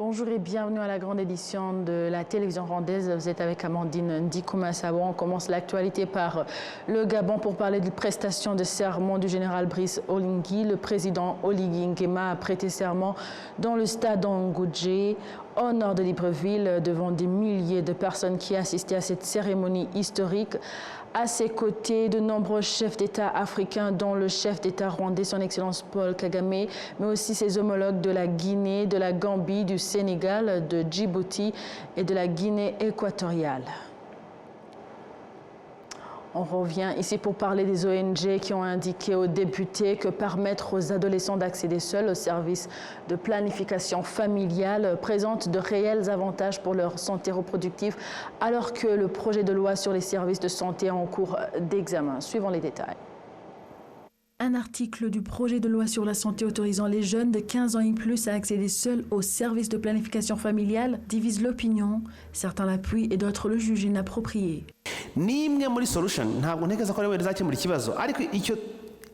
Bonjour et bienvenue à la grande édition de la télévision rwandaise. Vous êtes avec Amandine Ndikouma-Sabo. On commence l'actualité par le Gabon pour parler des prestations de serment du général Brice Oligui. Le président Oligui Nguema a prêté serment dans le stade Ngoudje, au nord de Libreville, devant des milliers de personnes qui assistaient à cette cérémonie historique. À ses côtés, de nombreux chefs d'État africains, dont le chef d'État rwandais, son Excellence Paul Kagame, mais aussi ses homologues de la Guinée, de la Gambie, du Sénégal, de Djibouti et de la Guinée équatoriale. On revient ici pour parler des ONG qui ont indiqué aux députés que permettre aux adolescents d'accéder seuls aux services de planification familiale présente de réels avantages pour leur santé reproductive, alors que le projet de loi sur les services de santé est en cours d'examen. Suivons les détails. Un article du projet de loi sur la santé autorisant les jeunes de 15 ans et plus à accéder seuls aux services de planification familiale divise l'opinion. Certains l'appuient et d'autres le jugent inapproprié. Ni imwe muri solution ntabwo ntekereza ko ari we rizakemura ikibazo ariko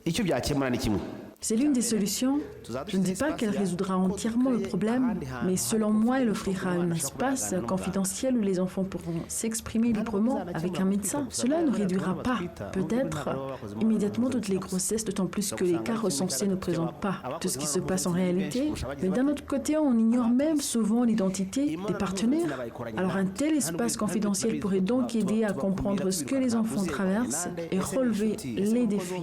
icyo byakemura ni kimwe. C'est l'une des solutions. Je ne dis pas qu'elle résoudra entièrement le problème, mais selon moi, elle offrira un espace confidentiel où les enfants pourront s'exprimer librement avec un médecin. Cela ne réduira pas, peut-être, immédiatement toutes les grossesses, d'autant plus que les cas recensés ne présentent pas tout ce qui se passe en réalité. Mais d'un autre côté, on ignore même souvent l'identité des partenaires. Alors un tel espace confidentiel pourrait donc aider à comprendre ce que les enfants traversent et relever les défis.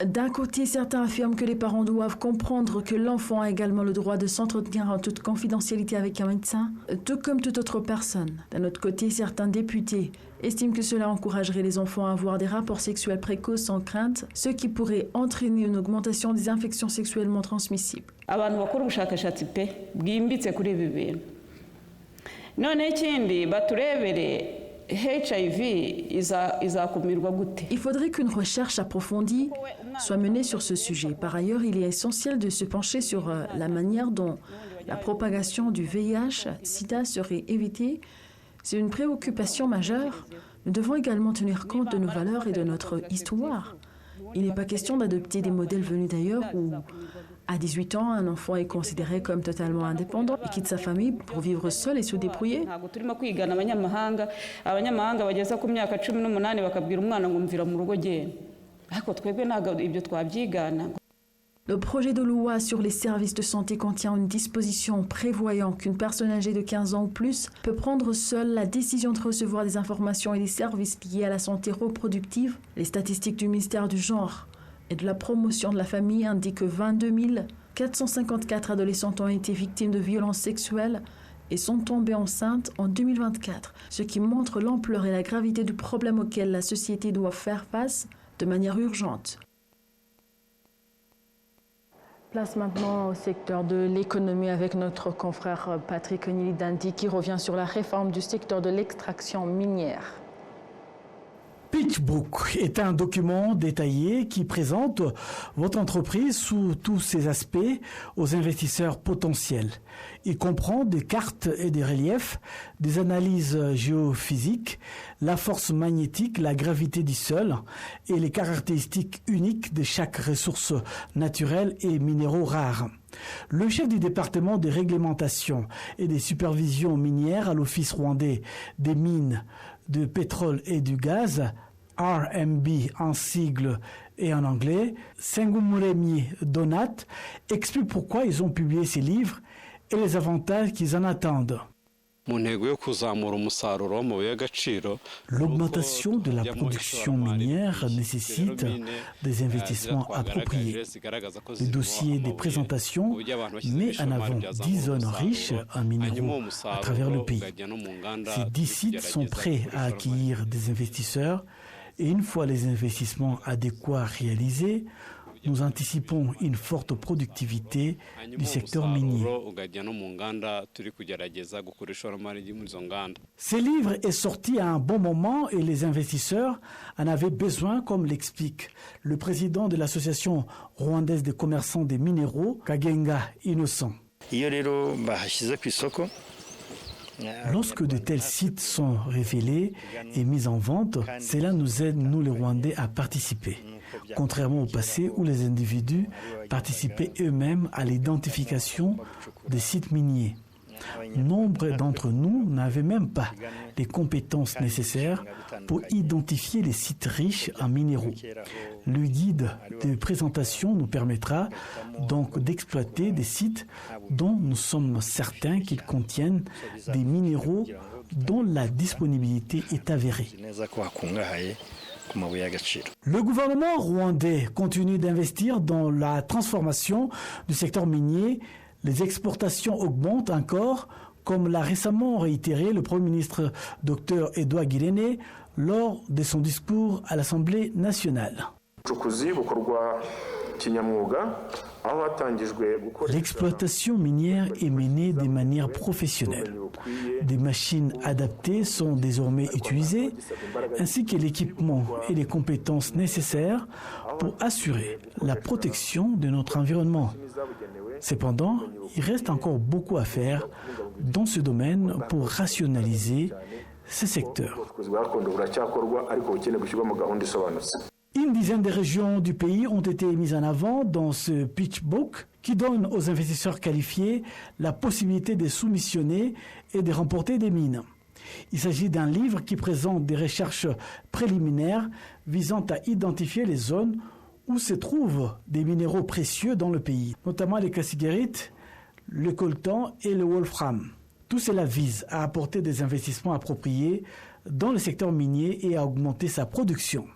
D'un côté, certains affirment que les parents doivent comprendre que l'enfant a également le droit de s'entretenir en toute confidentialité avec un médecin, tout comme toute autre personne. D'un autre côté, certains députés estiment que cela encouragerait les enfants à avoir des rapports sexuels précoces sans crainte, ce qui pourrait entraîner une augmentation des infections sexuellement transmissibles. Il faudrait qu'une recherche approfondie soit menée sur ce sujet. Par ailleurs, il est essentiel de se pencher sur la manière dont la propagation du VIH/SIDA serait évitée. C'est une préoccupation majeure. Nous devons également tenir compte de nos valeurs et de notre histoire. Il n'est pas question d'adopter des modèles venus d'ailleurs où, à 18 ans, un enfant est considéré comme totalement indépendant et quitte sa famille pour vivre seul et se débrouiller. Le projet de loi sur les services de santé contient une disposition prévoyant qu'une personne âgée de 15 ans ou plus peut prendre seule la décision de recevoir des informations et des services liés à la santé reproductive. Les statistiques du ministère du Genre et de la promotion de la famille indiquent que 22 454 adolescentes ont été victimes de violences sexuelles et sont tombées enceintes en 2024, ce qui montre l'ampleur et la gravité du problème auquel la société doit faire face de manière urgente. Place maintenant au secteur de l'économie avec notre confrère Patrick Nilidandi qui revient sur la réforme du secteur de l'extraction minière. PitchBook est un document détaillé qui présente votre entreprise sous tous ses aspects aux investisseurs potentiels. Il comprend des cartes et des reliefs, des analyses géophysiques, la force magnétique, la gravité du sol et les caractéristiques uniques de chaque ressource naturelle et minéraux rares. Le chef du département des réglementations et des supervisions minières à l'Office rwandais des mines de pétrole et du gaz, RMB en sigle et en anglais, Sengumuremyi Donat, explique pourquoi ils ont publié ces livres et les avantages qu'ils en attendent. L'augmentation de la production minière nécessite des investissements appropriés. Le dossier des présentations met en avant 10 zones riches en minéraux à travers le pays. Ces 10 sites sont prêts à accueillir des investisseurs et une fois les investissements adéquats réalisés, nous anticipons une forte productivité du secteur minier. Ce livre est sorti à un bon moment et les investisseurs en avaient besoin, comme l'explique le président de l'association rwandaise des commerçants des minéraux, Kagenga Innocent. Lorsque de tels sites sont révélés et mis en vente, cela nous aide, nous les Rwandais, à participer. contrairement au passé où les individus participaient eux-mêmes à l'identification des sites miniers. Nombre d'entre nous n'avaient même pas les compétences nécessaires pour identifier les sites riches en minéraux. Le guide de présentation nous permettra donc d'exploiter des sites dont nous sommes certains qu'ils contiennent des minéraux dont la disponibilité est avérée. Le gouvernement rwandais continue d'investir dans la transformation du secteur minier. Les exportations augmentent encore, comme l'a récemment réitéré le Premier ministre Dr Edouard Ngirente lors de son discours à l'Assemblée nationale. L'exploitation minière est menée de manière professionnelle. Des machines adaptées sont désormais utilisées, ainsi que l'équipement et les compétences nécessaires pour assurer la protection de notre environnement. Cependant, il reste encore beaucoup à faire dans ce domaine pour rationaliser ce secteur. Une dizaine de régions du pays ont été mises en avant dans ce pitch book qui donne aux investisseurs qualifiés la possibilité de soumissionner et de remporter des mines. Il s'agit d'un livre qui présente des recherches préliminaires visant à identifier les zones où se trouvent des minéraux précieux dans le pays, notamment les cassiterite, le coltan et le wolfram. Tout cela vise à apporter des investissements appropriés dans le secteur minier et à augmenter sa production.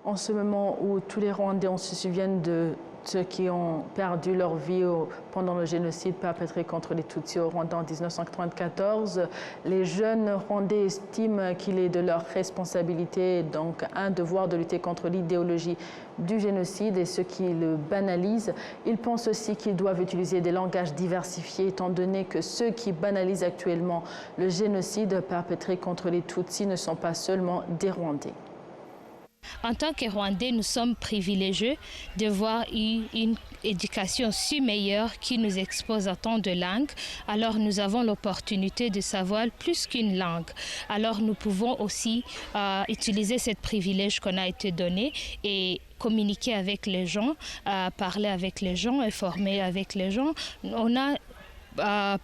En ce moment où tous les Rwandais, on se souvient de ceux qui ont perdu leur vie pendant le génocide perpétré contre les Tutsis au Rwanda en 1994, les jeunes Rwandais estiment qu'il est de leur responsabilité, donc un devoir de lutter contre l'idéologie du génocide et ceux qui le banalisent. Ils pensent aussi qu'ils doivent utiliser des langages diversifiés étant donné que ceux qui banalisent actuellement le génocide perpétré contre les Tutsis ne sont pas seulement des Rwandais. En tant que Rwandais, nous sommes privilégiés de voir une éducation si meilleure qui nous expose à tant de langues. Alors nous avons l'opportunité de savoir plus qu'une langue. Alors nous pouvons aussi utiliser ce privilège qu'on a été donné et communiquer avec les gens, parler avec les gens, informer avec les gens. On a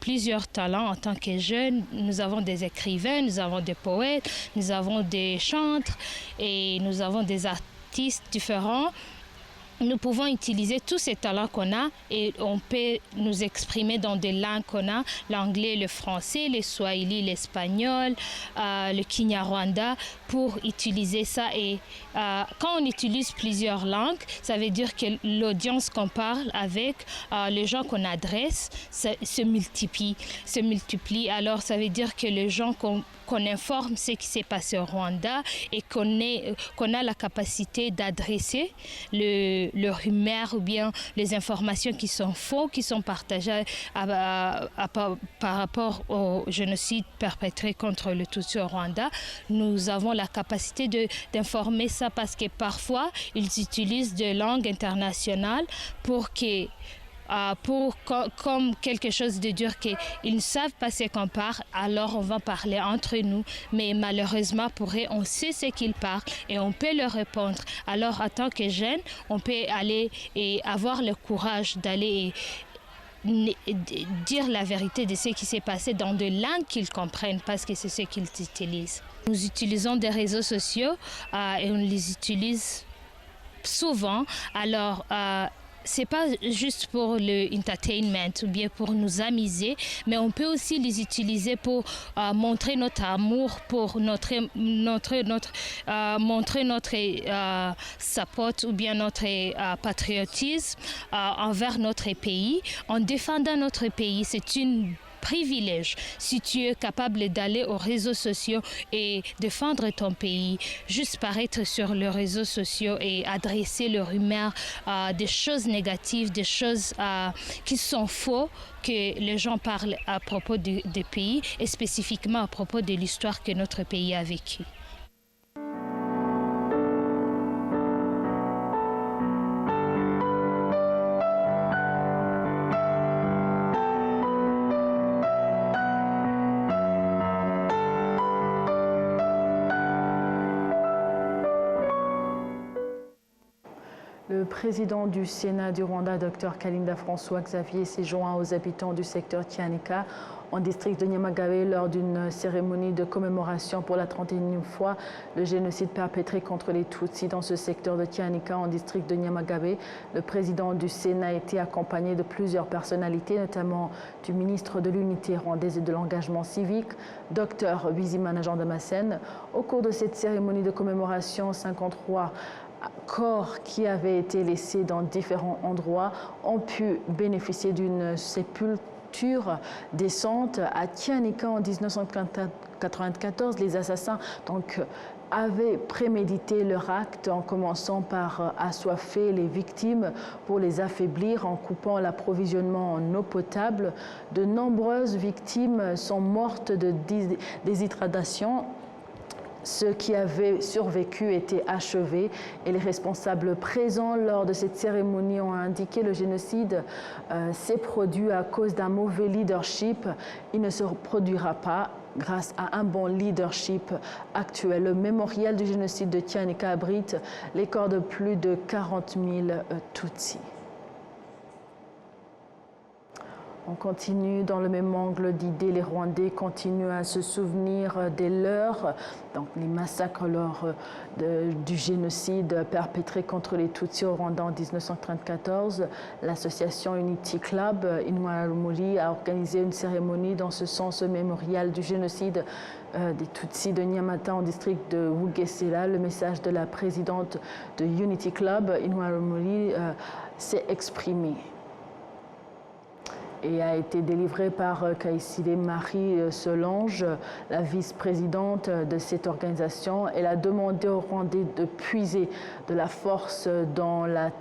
plusieurs talents en tant que jeunes. Nous avons des écrivains, nous avons des poètes, nous avons des chantres et nous avons des artistes différents. Nous pouvons utiliser tous ces talents qu'on a et on peut nous exprimer dans des langues qu'on a, l'anglais, le français, le swahili, l'espagnol, le kinyarwanda, pour utiliser ça. Et quand on utilise plusieurs langues, ça veut dire que l'audience qu'on parle avec, les gens qu'on adresse, se multiplie. Alors ça veut dire que les gens qu'on informe ce qui s'est passé au Rwanda et qu'on a la capacité d'adresser le rumeur ou bien les informations qui sont fausses, qui sont partagées par rapport au génocide perpétré contre le Tutsi au Rwanda. Nous avons la capacité d'informer ça parce que parfois ils utilisent des langues internationales comme quelque chose de dur qu'ils ne savent pas ce qu'on parle, alors on va parler entre nous. Mais malheureusement pour eux, on sait ce qu'ils parlent et on peut leur répondre. Alors en tant que jeunes, on peut aller et avoir le courage d'aller dire la vérité de ce qui s'est passé dans des langues qu'ils comprennent parce que c'est ce qu'ils utilisent. Nous utilisons des réseaux sociaux et on les utilise souvent. Alors, c'est pas juste pour le entertainment ou bien pour nous amuser, mais on peut aussi les utiliser pour montrer notre amour, pour montrer notre support ou bien notre patriotisme envers notre pays. En défendant notre pays, c'est une privilège si tu es capable d'aller aux réseaux sociaux et défendre ton pays, juste paraître sur les réseaux sociaux et adresser le rumeur, des choses négatives, des choses qui sont faux, que les gens parlent à propos du pays et spécifiquement à propos de l'histoire que notre pays a vécue. Le président du Sénat du Rwanda, Dr Kalinda François-Xavier, s'est joint aux habitants du secteur Tyanika en district de Nyamagabe lors d'une cérémonie de commémoration pour la 31e fois le génocide perpétré contre les Tutsis dans ce secteur de Tyanika en district de Nyamagabe. Le président du Sénat a été accompagné de plusieurs personnalités, notamment du ministre de l'Unité rwandaise et de l'engagement civique, Dr Bizimana Jean Damascène. Au cours de cette cérémonie de commémoration, 53 corps qui avaient été laissés dans différents endroits ont pu bénéficier d'une sépulture décente. À Tyanika en 1994, les assassins avaient prémédité leur acte en commençant par assoiffer les victimes pour les affaiblir en coupant l'approvisionnement en eau potable. De nombreuses victimes sont mortes de déshydratation. Ceux qui avaient survécu étaient achevés et les responsables présents lors de cette cérémonie ont indiqué que le génocide s'est produit à cause d'un mauvais leadership. Il ne se reproduira pas grâce à un bon leadership actuel. Le mémorial du génocide de Tyanika abrite les corps de plus de 40 000 Tutsis. On continue dans le même angle d'idées. Les Rwandais continuent à se souvenir des leurs, donc les massacres lors du génocide perpétré contre les Tutsis au Rwanda en 1934. L'association Unity Club Intwaro Rumuri a organisé une cérémonie dans ce sens au mémorial du génocide des Tutsis de Nyamata en district de Bugesera. Le message de la présidente de Unity Club Intwaro Rumuri s'est exprimé et a été délivré par Kaïsile Marie Solange, la vice-présidente de cette organisation. Elle a demandé aux Rwandais de puiser de la force dans le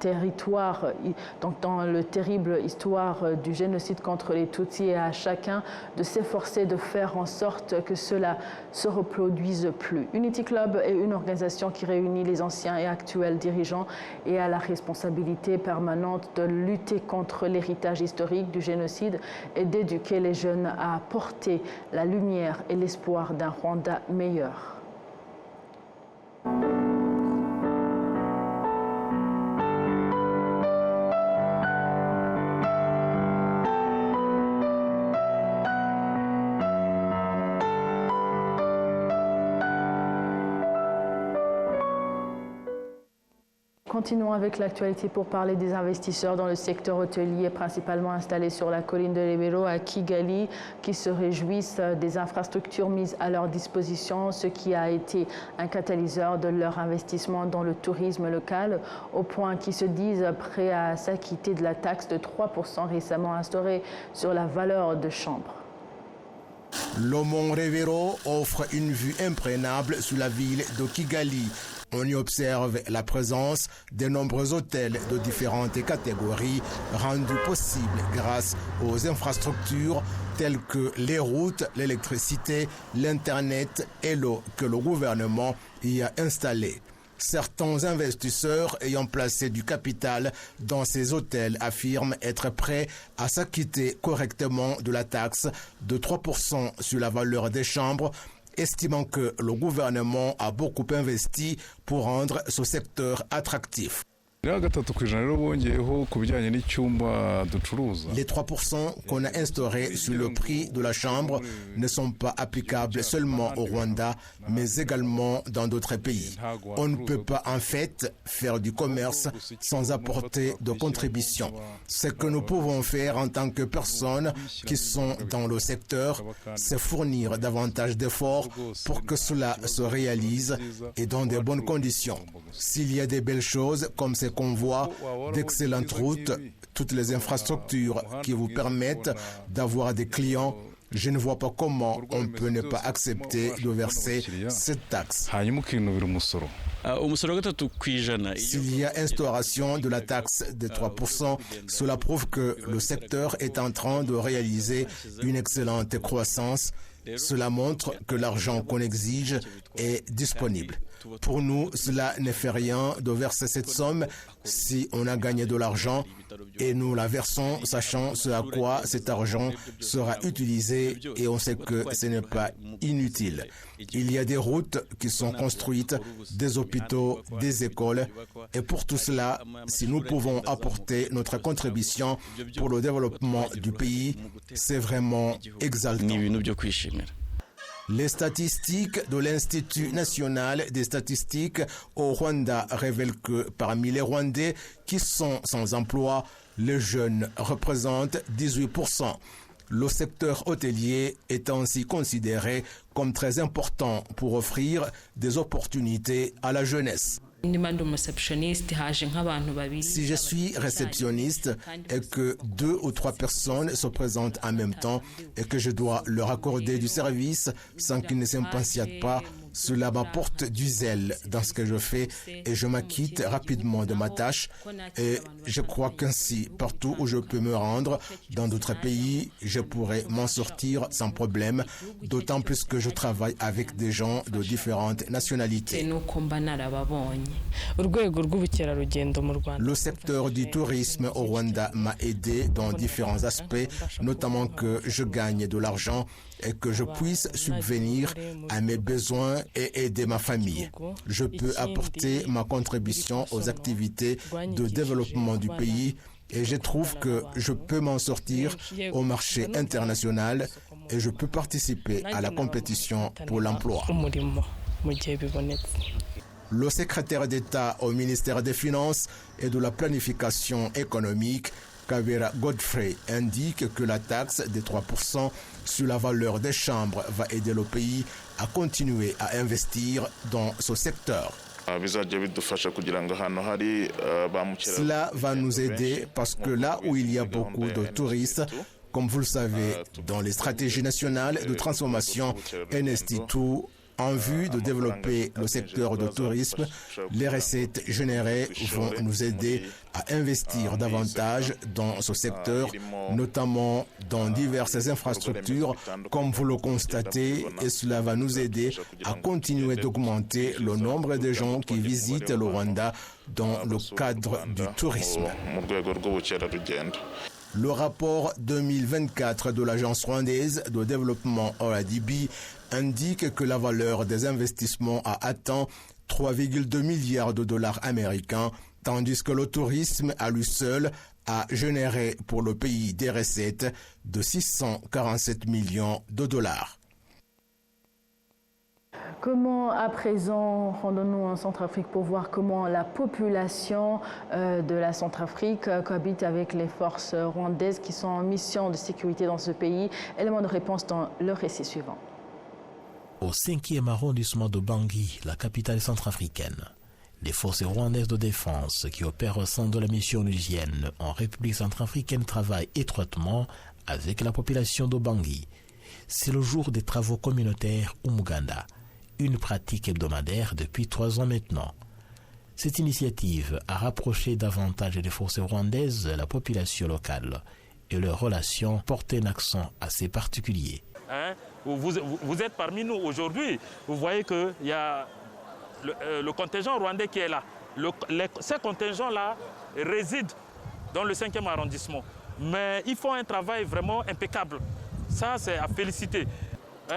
terrible histoire du génocide contre les Tutsis et à chacun de s'efforcer de faire en sorte que cela se reproduise plus. Unity Club est une organisation qui réunit les anciens et actuels dirigeants et a la responsabilité permanente de lutter contre l'héritage historique du génocide et d'éduquer les jeunes à porter la lumière et l'espoir d'un Rwanda meilleur. Continuons avec l'actualité pour parler des investisseurs dans le secteur hôtelier, principalement installés sur la colline de Rebero à Kigali, qui se réjouissent des infrastructures mises à leur disposition, ce qui a été un catalyseur de leur investissement dans le tourisme local, au point qu'ils se disent prêts à s'acquitter de la taxe de 3% récemment instaurée sur la valeur de chambre. Le mont Rebero offre une vue imprenable sur la ville de Kigali. On y observe la présence de nombreux hôtels de différentes catégories rendus possibles grâce aux infrastructures telles que les routes, l'électricité, l'Internet et l'eau que le gouvernement y a installé. Certains investisseurs ayant placé du capital dans ces hôtels affirment être prêts à s'acquitter correctement de la taxe de 3% sur la valeur des chambres, estimant que le gouvernement a beaucoup investi pour rendre ce secteur attractif. Les 3% qu'on a instaurés sur le prix de la chambre ne sont pas applicables seulement au Rwanda, mais également dans d'autres pays. On ne peut pas en fait faire du commerce sans apporter de contribution. Ce que nous pouvons faire en tant que personnes qui sont dans le secteur, c'est fournir davantage d'efforts pour que cela se réalise et dans de bonnes conditions. S'il y a des belles choses comme ces convois, d'excellentes routes, toutes les infrastructures qui vous permettent d'avoir des clients, je ne vois pas comment on peut ne pas accepter de verser cette taxe. S'il y a instauration de la taxe de 3%, cela prouve que le secteur est en train de réaliser une excellente croissance. Cela montre que l'argent qu'on exige est disponible. Pour nous, cela ne fait rien de verser cette somme si on a gagné de l'argent. et nous la versons sachant ce à quoi cet argent sera utilisé et on sait que ce n'est pas inutile. Il y a des routes qui sont construites, des hôpitaux, des écoles et pour tout cela, si nous pouvons apporter notre contribution pour le développement du pays, c'est vraiment exaltant. Les statistiques de l'Institut national des statistiques au Rwanda révèlent que parmi les Rwandais qui sont sans emploi, les jeunes représentent 18%. Le secteur hôtelier est ainsi considéré comme très important pour offrir des opportunités à la jeunesse. Si je suis réceptionniste et que 2 ou 3 personnes se présentent en même temps et que je dois leur accorder du service sans qu'ils ne s'impatientent pas, cela m'apporte du zèle dans ce que je fais et je m'acquitte rapidement de ma tâche. Et je crois qu'ainsi, partout où je peux me rendre, dans d'autres pays, je pourrais m'en sortir sans problème, d'autant plus que je travaille avec des gens de différentes nationalités. Le secteur du tourisme au Rwanda m'a aidé dans différents aspects, notamment que je gagne de l'argent et que je puisse subvenir à mes besoins et aider ma famille. Je peux apporter ma contribution aux activités de développement du pays et je trouve que je peux m'en sortir au marché international et je peux participer à la compétition pour l'emploi. Le secrétaire d'État au ministère des Finances et de la Planification économique, Kabera Godfrey, indique que la taxe des 3% sur la valeur des chambres va aider le pays à continuer à investir dans ce secteur. Cela va nous aider parce que là où il y a beaucoup de touristes, comme vous le savez, dans les stratégies nationales de transformation NST2, en vue de développer le secteur du tourisme, les recettes générées vont nous aider à investir davantage dans ce secteur, notamment dans diverses infrastructures, comme vous le constatez, et cela va nous aider à continuer d'augmenter le nombre de gens qui visitent le Rwanda dans le cadre du tourisme. Le rapport 2024 de l'Agence rwandaise de développement OADB indique que la valeur des investissements a atteint 3,2 milliards de dollars américains, tandis que le tourisme à lui seul a généré pour le pays des recettes de 647 millions de dollars. Comment, à présent, rendons-nous en Centrafrique pour voir comment la population de la Centrafrique cohabite avec les forces rwandaises qui sont en mission de sécurité dans ce pays. Élément de réponse dans le récit suivant. Au 5e arrondissement de Bangui, la capitale centrafricaine, les forces rwandaises de défense qui opèrent au sein de la mission onusienne en République centrafricaine travaillent étroitement avec la population de Bangui. C'est le jour des travaux communautaires Umuganda, une pratique hebdomadaire depuis 3 ans maintenant. Cette initiative a rapproché davantage des forces rwandaises la population locale et leurs relations portent un accent assez particulier. Vous êtes parmi nous aujourd'hui. Vous voyez qu'il y a le contingent rwandais qui est là. Ces contingents-là résident dans le 5e arrondissement. Mais ils font un travail vraiment impeccable. Ça, c'est à féliciter.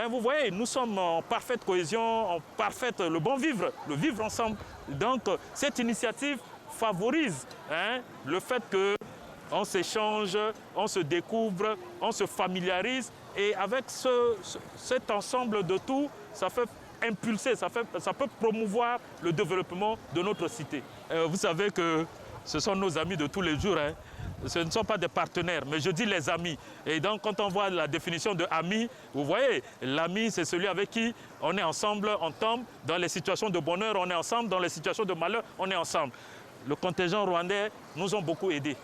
Vous voyez, nous sommes en parfaite cohésion, en parfaite le bon vivre, le vivre ensemble. Donc, cette initiative favorise le fait qu'on s'échange, on se découvre, on se familiarise. Et avec cet ensemble de tout, ça fait impulser, ça peut promouvoir le développement de notre cité. Vous savez que ce sont nos amis de tous les jours. Ce ne sont pas des partenaires, mais je dis les amis. Et donc, quand on voit la définition de ami, vous voyez, l'ami, c'est celui avec qui on est ensemble, on tombe. Dans les situations de bonheur, on est ensemble. Dans les situations de malheur, on est ensemble. Le contingent rwandais nous ont beaucoup aidés.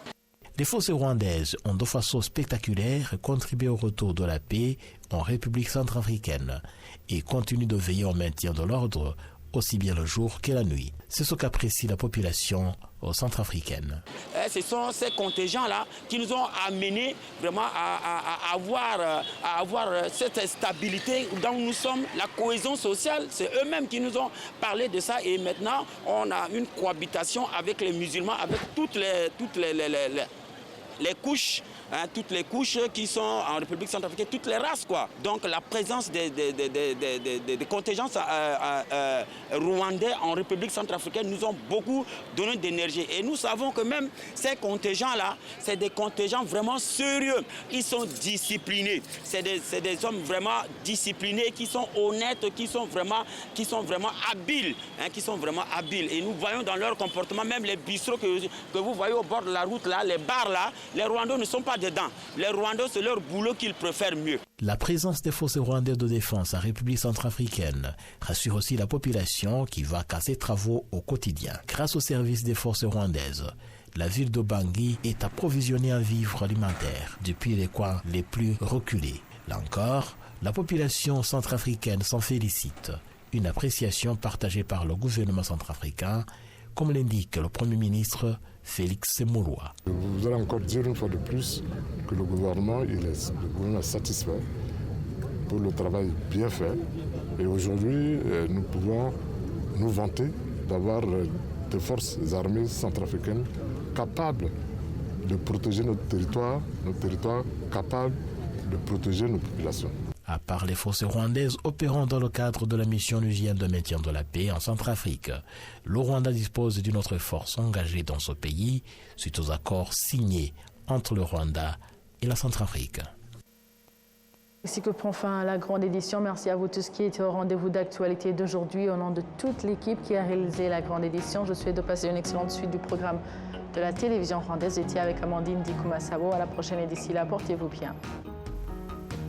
Les forces rwandaises ont de façon spectaculaire contribué au retour de la paix en République centrafricaine et continuent de veiller au maintien de l'ordre aussi bien le jour que la nuit. C'est ce qu'apprécie la population centrafricaine. Ce sont ces contingents-là qui nous ont amenés vraiment à avoir cette stabilité dont nous sommes, la cohésion sociale. C'est eux-mêmes qui nous ont parlé de ça et maintenant on a une cohabitation avec les musulmans, avec les couches, toutes les couches qui sont en République centrafricaine, toutes les races, quoi. Donc la présence des contingents rwandais en République centrafricaine nous ont beaucoup donné d'énergie. Et nous savons que même ces contingents-là, c'est des contingents vraiment sérieux. Ils sont disciplinés. C'est des hommes vraiment disciplinés, qui sont honnêtes, qui sont vraiment habiles. Qui sont vraiment habiles. Et nous voyons dans leur comportement, même les bistrots que vous voyez au bord de la route, là, les bars là, les Rwandais ne sont pas dedans. Les Rwandais, c'est leur boulot qu'ils préfèrent mieux. La présence des forces rwandaises de défense en République centrafricaine rassure aussi la population qui va qu'à ses travaux au quotidien. Grâce au service des forces rwandaises, la ville de Bangui est approvisionnée en vivres alimentaires depuis les coins les plus reculés. Là encore, la population centrafricaine s'en félicite. Une appréciation partagée par le gouvernement centrafricain, comme l'indique le Premier ministre Félix Mouloua. Je voudrais encore dire une fois de plus que le gouvernement est satisfait pour le travail bien fait. Et aujourd'hui, nous pouvons nous vanter d'avoir des forces armées centrafricaines capables de protéger notre territoire capables de protéger nos populations. À part les forces rwandaises opérant dans le cadre de la mission onusienne de maintien de la paix en Centrafrique, le Rwanda dispose d'une autre force engagée dans ce pays suite aux accords signés entre le Rwanda et la Centrafrique. Ici que prend fin la grande édition. Merci à vous tous qui étaient au rendez-vous d'actualité d'aujourd'hui. Au nom de toute l'équipe qui a réalisé la grande édition, je souhaite de passer une excellente suite du programme de la télévision rwandaise. J'étais avec Amandine Dikouma Sabo. À la prochaine et d'ici là, portez-vous bien.